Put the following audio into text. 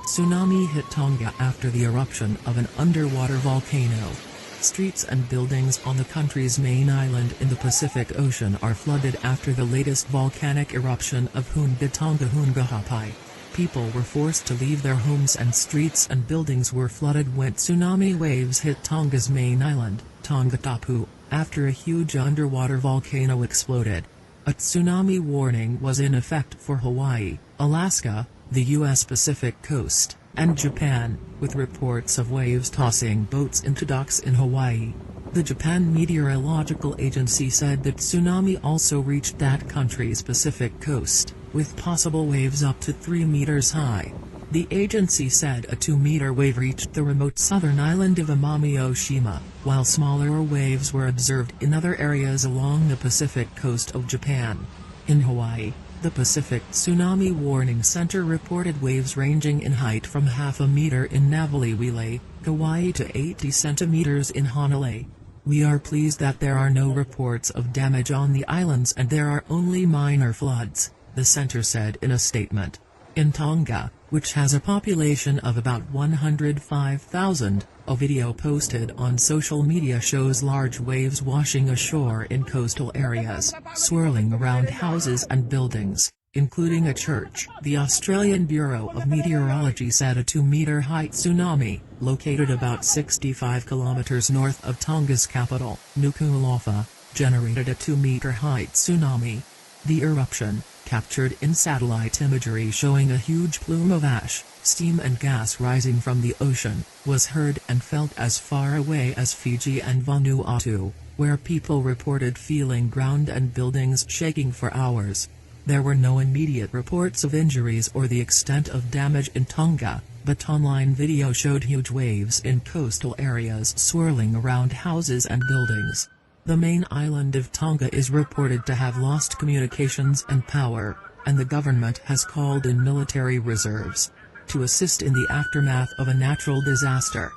tsunami hit Tonga after the eruption of an underwater volcano. Streets and buildings on the country's main island in the Pacific Ocean are flooded after the latest volcanic eruption of Hunga Tonga Hunga Hapai. People were forced to leave their homes and streets and buildings were flooded when tsunami waves hit Tonga's main island, Tongatapu, after a huge underwater volcano exploded. A tsunami warning was in effect for Hawaii, Alaska, the U.S. Pacific coast, and Japan, with reports of waves tossing boats into docks in Hawaii. The Japan Meteorological Agency said that tsunami also reached that country's Pacific coast, with possible waves up to 3 meters high. The agency said a 2-meter wave reached the remote southern island of Amami-Oshima, while smaller waves were observed in other areas along the Pacific coast of Japan. In Hawaii, the Pacific Tsunami Warning Center reported waves ranging in height from half a meter in Navaliwile, Kauai to 80 centimeters in Honolulu. We are pleased that there are no reports of damage on the islands and there are only minor floods, the center said in a statement. In Tonga, which has a population of about 105,000, a video posted on social media shows large waves washing ashore in coastal areas, swirling around houses and buildings, including a church. The Australian Bureau of Meteorology said a 2-meter high tsunami, located about 65 kilometers north of Tonga's capital, Nuku'alofa, generated a 2-meter high tsunami. The eruption, captured in satellite imagery showing a huge plume of ash, steam and gas rising from the ocean, was heard and felt as far away as Fiji and Vanuatu, where people reported feeling ground and buildings shaking for hours. There were no immediate reports of injuries or the extent of damage in Tonga, but online video showed huge waves in coastal areas swirling around houses and buildings. The main island of Tonga is reported to have lost communications and power, and the government has called in military reserves to assist in the aftermath of a natural disaster.